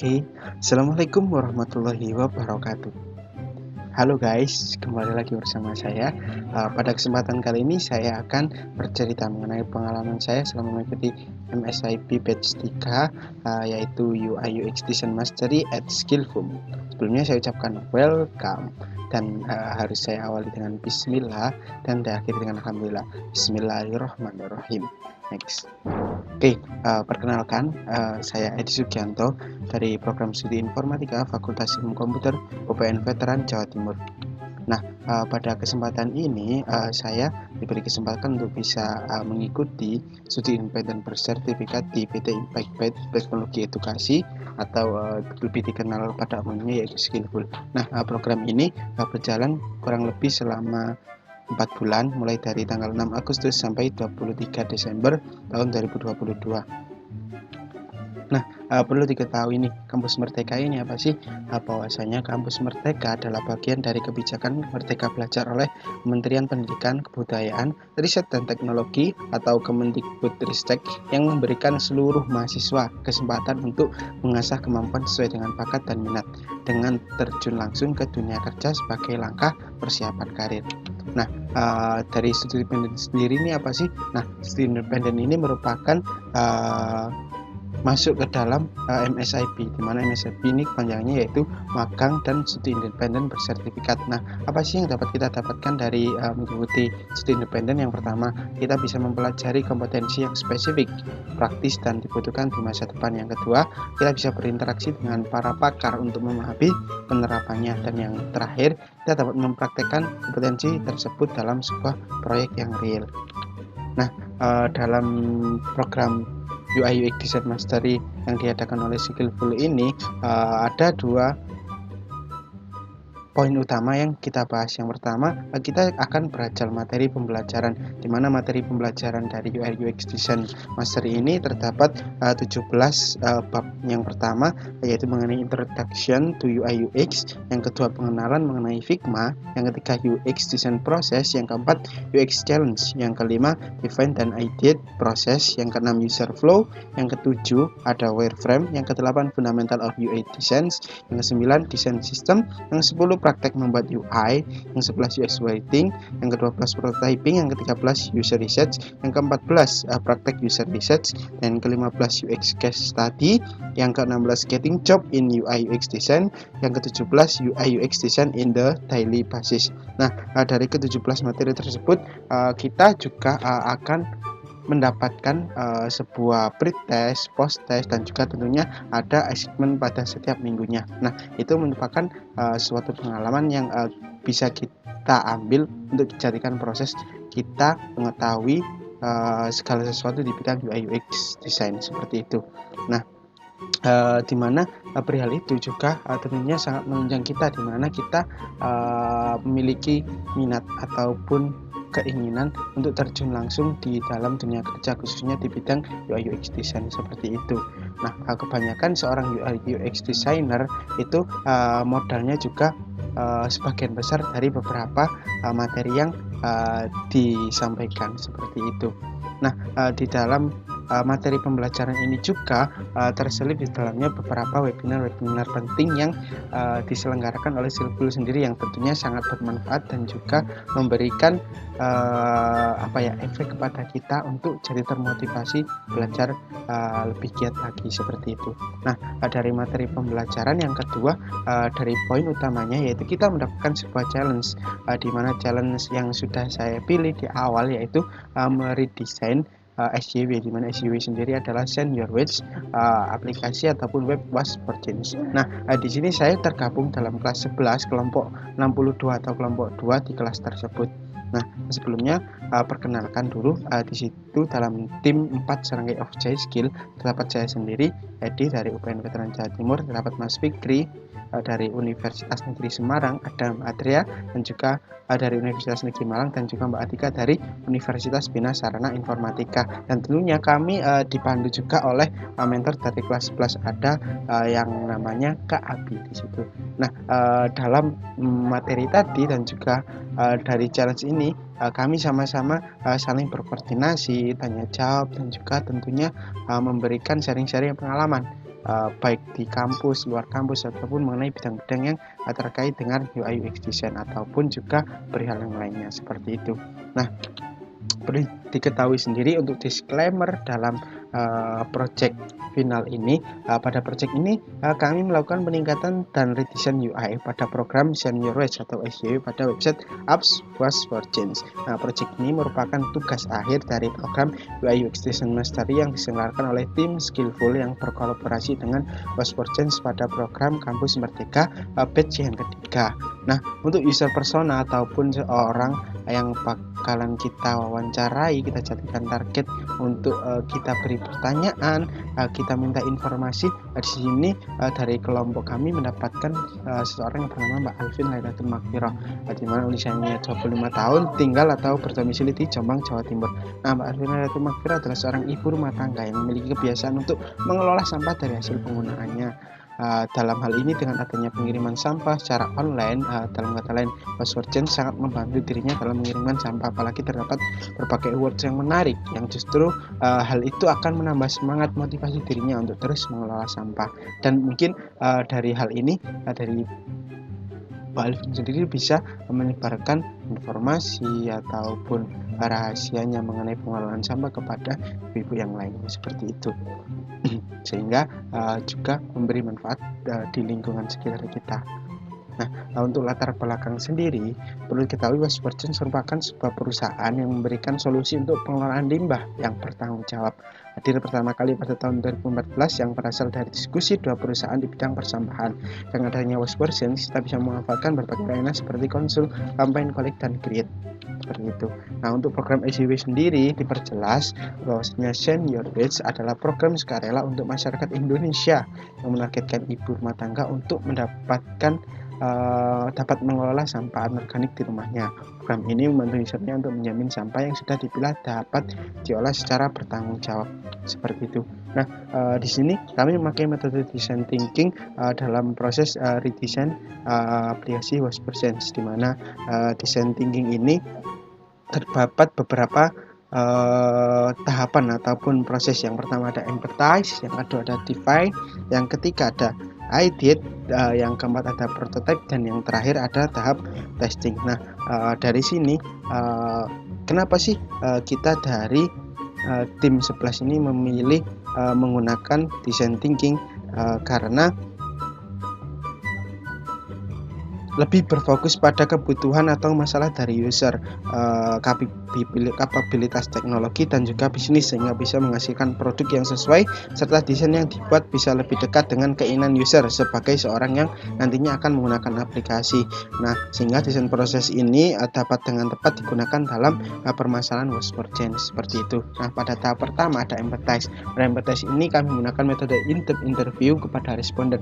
Oke, Assalamualaikum warahmatullahi wabarakatuh. Halo guys, kembali lagi bersama saya. Pada kesempatan kali ini saya akan bercerita mengenai pengalaman saya selama mengikuti MSIP Batch 3, yaitu UI UX Design Mastery at Skillful. Sebelumnya saya ucapkan welcome dan harus saya awali dengan Bismillah dan diakhiri dengan Alhamdulillah. Bismillahirrahmanirrahim. Next. Oke, perkenalkan, saya Edi Sugianto dari Program Studi Informatika Fakultas Ilmu Komputer UPN Veteran Jawa Timur. Nah, pada kesempatan ini saya diberi kesempatan untuk bisa mengikuti studi independen bersertifikat di PT Impact Teknologi Edukasi atau lebih dikenal pada umumnya yaitu Skillful. Nah, program ini berjalan kurang lebih selama 4 bulan mulai dari tanggal 6 Agustus sampai 23 Desember tahun 2022. Nah, perlu diketahui nih, Kampus Merdeka ini apa sih? Bahwasanya Kampus Merdeka adalah bagian dari kebijakan Merdeka Belajar oleh Kementerian Pendidikan, Kebudayaan, Riset dan Teknologi atau Kemendikbudristek yang memberikan seluruh mahasiswa kesempatan untuk mengasah kemampuan sesuai dengan bakat dan minat dengan terjun langsung ke dunia kerja sebagai langkah persiapan karir. Nah, dari studi independen sendiri ini apa sih? Nah, studi independen ini merupakan masuk ke dalam MSIP, di mana MSIP ini kepanjangannya yaitu magang dan studi independen bersertifikat. Nah, apa sih yang dapat kita dapatkan dari mengikuti studi independen? Yang pertama, kita bisa mempelajari kompetensi yang spesifik, praktis dan dibutuhkan di masa depan. Yang kedua, kita bisa berinteraksi dengan para pakar untuk memahami penerapannya. Dan yang terakhir, kita dapat mempraktekkan kompetensi tersebut dalam sebuah proyek yang real. Nah, dalam program UI UX Design Mastery yang diadakan oleh Skillful ini ada dua poin utama yang kita bahas. Yang pertama, kita akan berajal materi pembelajaran, di mana materi pembelajaran dari UI UX Design Mastery ini terdapat 17 bab. Yang pertama yaitu mengenai Introduction to UI UX, yang kedua pengenalan mengenai Figma, yang ketiga UX Design Process, yang keempat UX Challenge, yang kelima Define dan Ideate Process, yang keenam User Flow, yang ketujuh ada Wireframe, yang kedelapan Fundamental of UI Designs, yang kesembilan Design System, yang 10 praktek membuat UI, yang 11 UX Writing, yang ke-12 Prototyping, yang ke-13 User Research, yang ke-14 praktek User Research, dan ke-15 UX Case Study, yang ke-16 Getting Job in UI UX Design, yang ke-17 UI UX Design in the Daily Basis. Nah, dari ke-17 materi tersebut kita juga akan mendapatkan sebuah pre-test, post-test, dan juga tentunya ada assignment pada setiap minggunya. Nah, itu merupakan suatu pengalaman yang bisa kita ambil untuk dijadikan proses kita mengetahui segala sesuatu di bidang UI UX design seperti itu. Nah, di mana perihal itu juga tentunya sangat menunjang kita, di mana kita memiliki minat ataupun keinginan untuk terjun langsung di dalam dunia kerja, khususnya di bidang UI UX design seperti itu. Nah, kebanyakan seorang UI UX designer itu modalnya juga sebagian besar dari beberapa materi yang disampaikan seperti itu. Nah, di dalam materi pembelajaran ini juga terselip di dalamnya beberapa webinar penting yang diselenggarakan oleh Skillful sendiri, yang tentunya sangat bermanfaat dan juga memberikan efek kepada kita untuk jadi termotivasi belajar lebih giat lagi seperti itu. Nah, dari materi pembelajaran yang kedua, dari poin utamanya yaitu kita mendapatkan sebuah challenge, di mana challenge yang sudah saya pilih di awal yaitu meredesign SJW, di mana SJW sendiri adalah Send Your Wedge, aplikasi ataupun web was for change. Nah, di sini saya tergabung dalam kelas 11 kelompok 62 atau kelompok 2 di kelas tersebut. Nah, sebelumnya perkenalkan dulu, di situ dalam tim 4 Serangkai of J Skill terdapat saya sendiri, Edi dari UPN Veteran Jawa Timur, terdapat Mas Fikri dari Universitas Negeri Semarang, ada Mbak Adria, dan juga dari Universitas Negeri Malang, dan juga Mbak Atika dari Universitas Bina Sarana Informatika. Dan tentunya kami dipandu juga oleh mentor dari kelas 11, ada yang namanya Kak Abi di situ. Nah, dalam materi tadi dan juga dari challenge ini kami sama-sama saling berkoordinasi, tanya jawab, dan juga tentunya memberikan sharing-sharing pengalaman. baik di kampus, luar kampus, ataupun mengenai bidang-bidang yang terkait dengan UI UX design ataupun juga perihal yang lainnya seperti itu. Nah, perlu diketahui sendiri untuk disclaimer dalam project final ini. Pada project ini kami melakukan peningkatan dan redesign UI pada program Senior Wage atau SYW pada website Apps Was for Change. Nah, project ini merupakan tugas akhir dari program UI UX Design Mastery yang diselenggarakan oleh tim Skillful yang berkolaborasi dengan Was for Change pada program Kampus Merdeka batch yang ketiga. Nah, untuk user persona ataupun seorang yang bakalan kita wawancarai, kita jadikan target untuk kita beri pertanyaan, kita minta informasi. Di sini dari kelompok kami mendapatkan seseorang yang bernama Mbak Alvin Lailatul Makfirah, di mana usianya 25 tahun, tinggal atau berdomisili di Jombang, Jawa Timur. Nah, Mbak Alvin Lailatul Makfirah adalah seorang ibu rumah tangga yang memiliki kebiasaan untuk mengelola sampah dari hasil penggunaannya. Dalam hal ini dengan adanya pengiriman sampah secara online, dalam kata lain Was for Change sangat membantu dirinya dalam mengirimkan sampah, apalagi terdapat berbagai awards yang menarik yang justru hal itu akan menambah semangat motivasi dirinya untuk terus mengelola sampah. Dan mungkin dari hal ini dari Mbak Alvin sendiri bisa menyebarkan informasi ataupun rahasianya mengenai pengelolaan sampah kepada ibu yang lainnya seperti itu. Sehingga juga memberi manfaat di lingkungan sekitar kita. Nah, untuk latar belakang sendiri, perlu diketahui Was for Change merupakan sebuah perusahaan yang memberikan solusi untuk pengelolaan limbah yang bertanggung jawab. Hadir pertama kali pada tahun 2014 yang berasal dari diskusi dua perusahaan di bidang persampahan. Dengan adanya Was for Change, kita bisa memanfaatkan berbagai layanan seperti konsul, campaign, collect, dan create. Seperti itu. Nah, untuk program SYW sendiri diperjelas bahwasanya Senior Wage adalah program sukarela untuk masyarakat Indonesia yang menargetkan ibu rumah tangga untuk mendapatkan dapat mengelola sampah anorganik di rumahnya. Program ini membantu usernya untuk menjamin sampah yang sudah dipilah dapat diolah secara bertanggung jawab seperti itu. Nah, di sini kami memakai metode design thinking dalam proses redesign aplikasi Was for Change, di mana design thinking ini terdapat beberapa tahapan ataupun proses. Yang pertama ada empathize, yang kedua ada define, yang ketiga ada ideate, yang keempat ada prototype, dan yang terakhir ada tahap testing. Nah, dari sini kenapa sih kita dari tim 11 ini memilih menggunakan design thinking? Karena lebih berfokus pada kebutuhan atau masalah dari user, kapabilitas teknologi dan juga bisnis, sehingga bisa menghasilkan produk yang sesuai serta desain yang dibuat bisa lebih dekat dengan keinginan user sebagai seorang yang nantinya akan menggunakan aplikasi. Nah, sehingga desain proses ini dapat dengan tepat digunakan dalam permasalahan Was for Change seperti itu. Nah, pada tahap pertama ada empathize. Pada empathize ini kami menggunakan metode in-depth interview kepada responden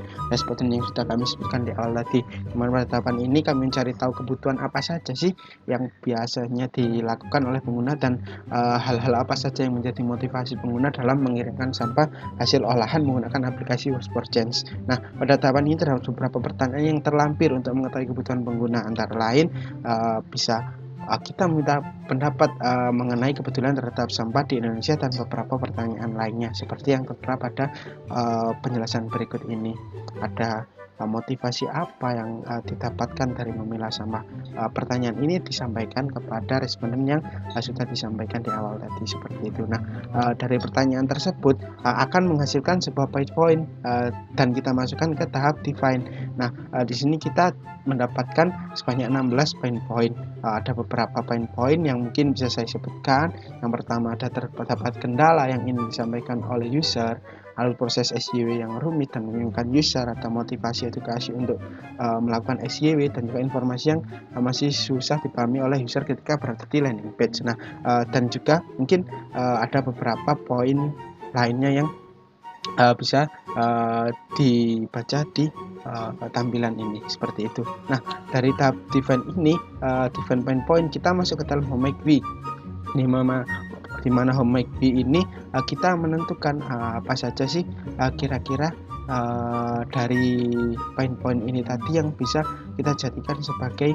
yang sudah kami sebutkan di awal tadi. Pada tahapan ini kami mencari tahu kebutuhan apa saja sih yang biasanya dilakukan oleh pengguna dan hal-hal apa saja yang menjadi motivasi pengguna dalam mengirimkan sampah hasil olahan menggunakan aplikasi Was for Change. Nah, pada tahapan ini terdapat beberapa pertanyaan yang terlampir untuk mengetahui kebutuhan pengguna, antara lain bisa kita minta pendapat mengenai kebetulan terhadap sampah di Indonesia dan beberapa pertanyaan lainnya seperti yang tertera pada penjelasan berikut ini. Ada motivasi apa yang didapatkan dari memilah sampah. Pertanyaan ini disampaikan kepada responden yang sudah disampaikan di awal tadi seperti itu. Nah, dari pertanyaan tersebut akan menghasilkan sebuah point dan kita masukkan ke tahap define. Nah, di sini kita mendapatkan sebanyak 16 point. Ada beberapa point yang mungkin bisa saya sebutkan. Yang pertama ada terdapat kendala yang ingin disampaikan oleh user, lalu proses SYW yang rumit dan membingungkan user, atau motivasi edukasi untuk melakukan SYW, dan juga informasi yang masih susah dipahami oleh user ketika berada di landing page. Nah, dan juga mungkin ada beberapa poin lainnya yang bisa dibaca di tampilan ini seperti itu. Nah, dari tahap define ini, define point kita masuk ke dalam home McVie. Di mana home McVie ini kita menentukan apa saja sih kira-kira dari poin-poin ini tadi yang bisa kita jadikan sebagai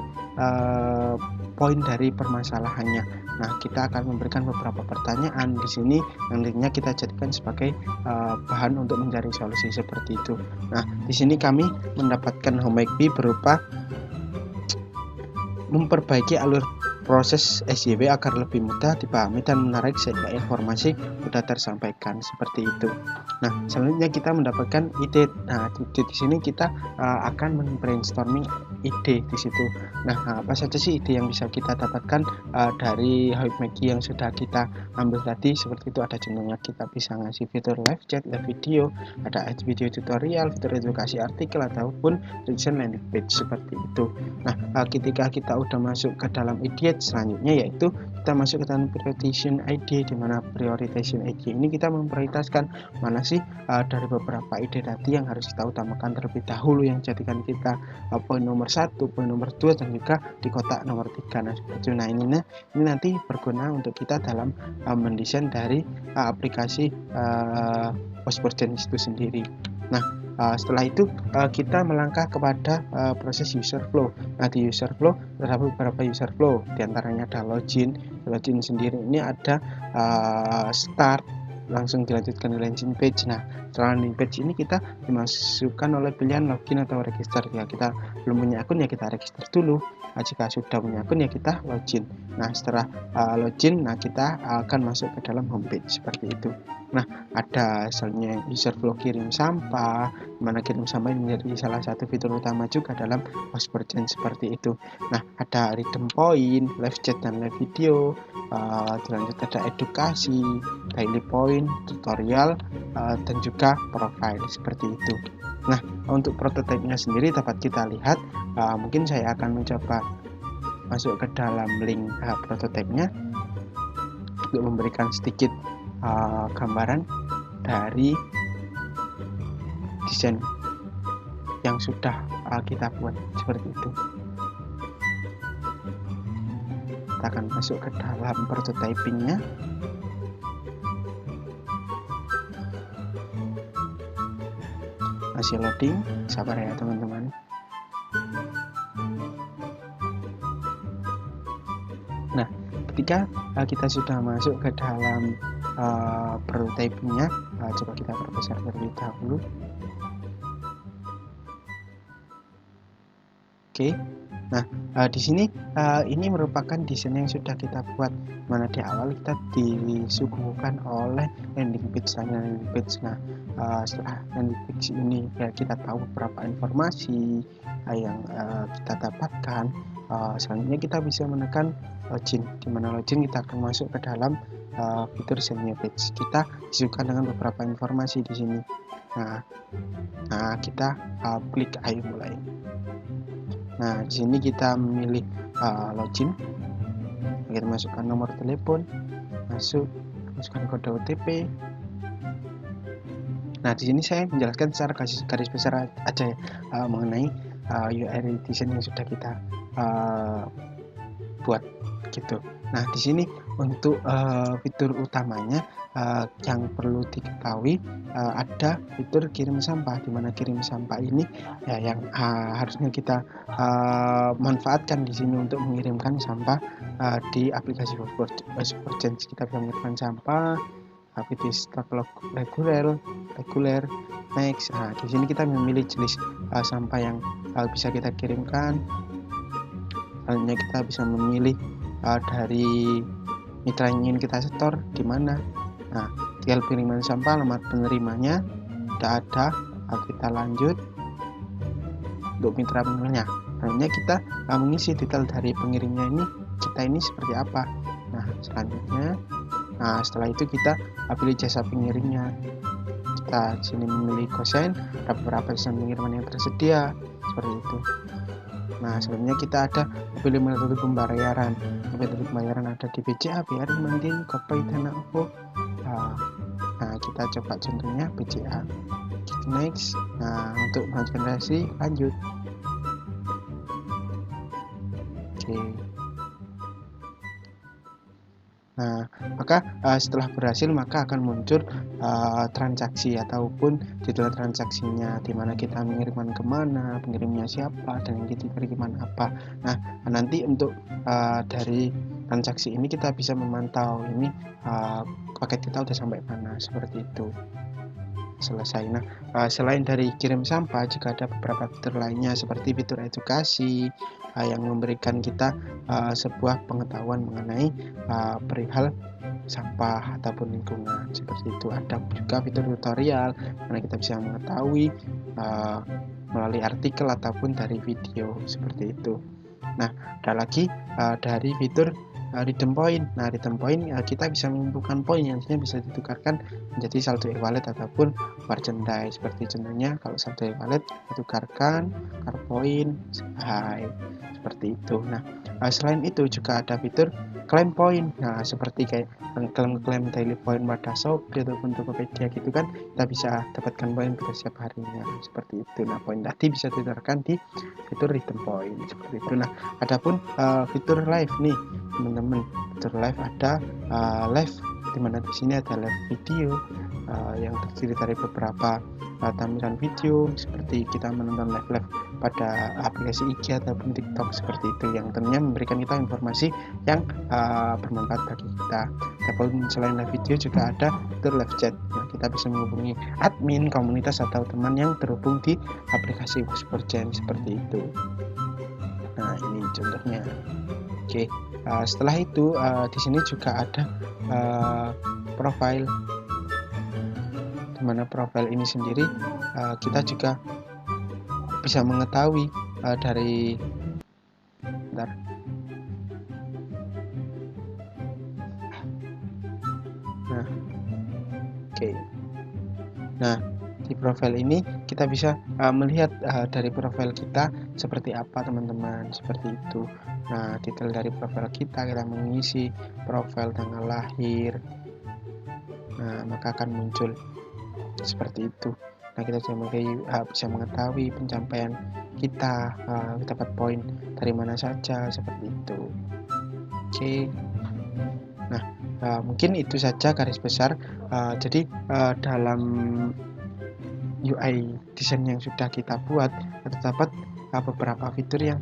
poin dari permasalahannya. Nah, kita akan memberikan beberapa pertanyaan di sini yang nantinya kita jadikan sebagai bahan untuk mencari solusi seperti itu. Nah, di sini kami mendapatkan homework B berupa memperbaiki alur proses SYW agar lebih mudah dipahami dan menarik sehingga informasi mudah tersampaikan seperti itu. Nah, selanjutnya kita mendapatkan ide. Nah, di sini kita akan brainstorming ide di situ. Nah, apa saja sih ide yang bisa kita dapatkan dari homework yang sudah kita ambil tadi? Seperti itu, ada contohnya kita bisa ngasih fitur live chat, live video, ada video tutorial, fitur edukasi artikel ataupun revision landing page seperti itu. Nah, ketika kita udah masuk ke dalam ide, selanjutnya yaitu kita masuk ke dalam prioritization ide, di mana prioritization ide ini kita memprioritaskan mana sih dari beberapa ide tadi yang harus kita utamakan terlebih dahulu, yang jadikan kita poin nomor 1, poin nomor 2, dan juga di kotak nomor 3. Nah, seperti itu. Nah, ini nanti berguna untuk kita dalam mendesain dari aplikasi Postburgence itu sendiri. Nah, setelah itu kita melangkah kepada proses user flow. Nah, di user flow terdapat beberapa user flow, diantaranya ada login. Login sendiri ini ada start, langsung dilanjutkan ke landing page. Nah, setelah landing page ini kita dimasukkan oleh pilihan login atau register. Ya, kita belum punya akun ya kita register dulu. Nah, jika sudah punya akun ya kita login. Nah, setelah login, nah kita akan masuk ke dalam homepage seperti itu. Nah, ada misalnya user flow kirim sampah, mana kirim sampah ini menjadi salah satu fitur utama juga dalam Postburgence seperti itu. Nah, ada redeem point, live chat dan live video, dilanjut ada edukasi, daily point, tutorial, dan juga profile seperti itu. Nah, untuk prototipenya sendiri dapat kita lihat, mungkin saya akan mencoba masuk ke dalam link prototipenya untuk memberikan sedikit gambaran dari desain yang sudah kita buat seperti itu. Kita akan masuk ke dalam prototypingnya. Masih loading, sabar ya teman-teman. Nah, ketika kita sudah masuk ke dalam prototypingnya, coba kita perbesar terlebih dahulu. Oke. Nah, di sini ini merupakan desain yang sudah kita buat, mana di awal kita disuguhkan oleh landing page. Nah, setelah landing page ini ya kita tahu beberapa informasi yang kita dapatkan. Selanjutnya kita bisa menekan login, di mana login kita akan masuk ke dalam fitur send page. Kita disuguhkan dengan beberapa informasi di sini. Nah, kita klik ayo mulai. Nah, di sini kita memilih login, kita masukkan nomor telepon, masukkan kode OTP. Nah, di sini saya menjelaskan secara garis besar aja ya mengenai UI design yang sudah kita buat gitu. Nah, di sini untuk fitur utamanya yang perlu diketahui ada fitur kirim sampah, di mana kirim sampah ini ya yang harusnya kita manfaatkan di sini untuk mengirimkan sampah di aplikasi Postburgence. Kita bisa mengirimkan sampah di stok reguler, next. Nah, di sini kita memilih jenis sampah yang bisa kita kirimkan. Selanjutnya kita bisa memilih dari mitra yang ingin kita setor di mana. Nah, tinggal pengiriman sampah, alamat penerimanya sudah ada. Kita lanjut untuk mitra penerimanya. Selanjutnya kita mengisi detail dari pengirimnya kita ini seperti apa. Nah, selanjutnya, setelah itu kita pilih jasa pengirimnya. Kita di sini memilih GoSend, ada beberapa jasa pengiriman yang tersedia seperti itu. Nah, sebelumnya kita ada pilih metode pembayaran. Metode pembayaran ada di BCA, BRI, Mandiri, GoPay, Dana OVO. Nah, kita coba contohnya BCA. Next. Nah, untuk melanjutkan transaksi lanjut. Oke. Nah, maka setelah berhasil maka akan muncul transaksi ataupun jadwal transaksinya, di mana kita mengirimkan kemana, pengirimnya siapa, dan yang kita kirimkan apa. Nah, nanti untuk dari transaksi ini kita bisa memantau ini paket kita udah sampai mana, seperti itu. Selesai. Nah, selain dari kirim sampah, juga ada beberapa fitur lainnya seperti fitur edukasi yang memberikan kita sebuah pengetahuan mengenai perihal sampah ataupun lingkungan, seperti itu. Ada juga fitur tutorial mana kita bisa mengetahui melalui artikel ataupun dari video, seperti itu. Nah, ada lagi dari fitur redeem point. Nah, redeem point kita bisa mengumpulkan poin yang nantinya bisa ditukarkan menjadi saldo e-wallet ataupun merchandise. Seperti contohnya kalau saldo e-wallet ditukarkan car point, seperti itu. Nah, selain itu juga ada fitur claim point. Nah, seperti kayak klaim daily point pada Shopee ataupun Tokopedia gitu kan, kita bisa dapatkan poin pada setiap harinya, seperti itu. Nah, poin tadi bisa ditukarkan di fitur redeem point, seperti itu. Nah, adapun fitur live nih teman-teman, fitur live ada live, dimana di sini ada live video yang terdiri dari beberapa tampilan video, seperti kita menonton live pada aplikasi IG ataupun TikTok, seperti itu, yang tentunya memberikan kita informasi yang bermanfaat bagi kita. Ataupun selain live video juga ada fitur live chat. Nah, kita bisa menghubungi admin komunitas atau teman yang terhubung di aplikasi Whisperjam, seperti itu. Nah, ini contohnya. Oke, setelah itu di sini juga ada profile, dimana profile ini sendiri kita juga bisa mengetahui dari Nah, di profil ini kita bisa melihat dari profil kita seperti apa teman-teman, seperti itu. Nah, detail dari profil kita mengisi profil tanggal lahir, nah maka akan muncul seperti itu. Nah, kita bisa mengetahui pencapaian kita, dapat poin dari mana saja, seperti itu. Oke. Nah, mungkin itu saja garis besar. Jadi dalam UI desain yang sudah kita buat, terdapat beberapa fitur yang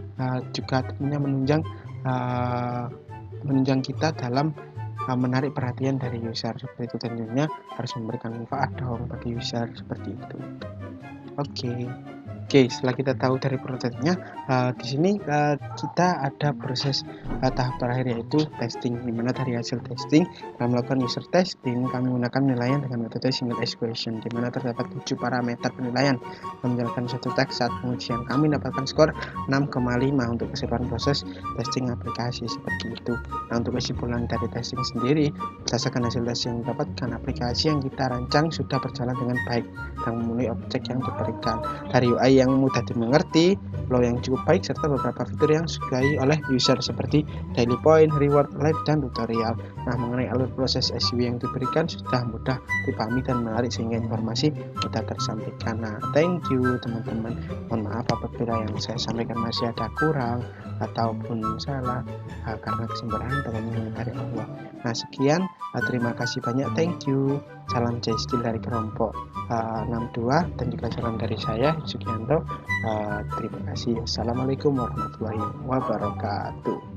juga tentunya menunjang kita dalam menarik perhatian dari user, seperti itu. Tentunya harus memberikan manfaat dong bagi user, seperti itu. Oke, setelah kita tahu dari prosesnya, di sini kita ada proses tahap terakhir, yaitu testing, dimana dari hasil testing kami melakukan user testing, kami menggunakan penilaian dengan metode single equation, dimana terdapat 7 parameter penilaian. Menjalankan suatu tes saat pengujian, kami mendapatkan skor 6,5 untuk keseluruhan proses testing aplikasi, seperti itu. Nah, untuk kesimpulan dari testing sendiri, berdasarkan hasil tes yang didapatkan, aplikasi yang kita rancang sudah berjalan dengan baik dan memenuhi objek yang diberikan. Dari UI yang mudah dimengerti, flow yang cukup baik, serta beberapa fitur yang disukai oleh user seperti daily point, reward, live, dan tutorial. Nah, mengenai alur proses SEO yang diberikan sudah mudah dipahami dan menarik sehingga informasi kita tersampaikan. Nah, thank you teman-teman. Mohon maaf apabila yang saya sampaikan masih ada kurang ataupun salah, karena kesimpulan tentunya dari Allah. Nah, sekian, terima kasih banyak, thank you. Salam J-Skill dari kelompok 62 dan juga salam dari saya Sugianto. Terima kasih. Assalamualaikum warahmatullahi wabarakatuh.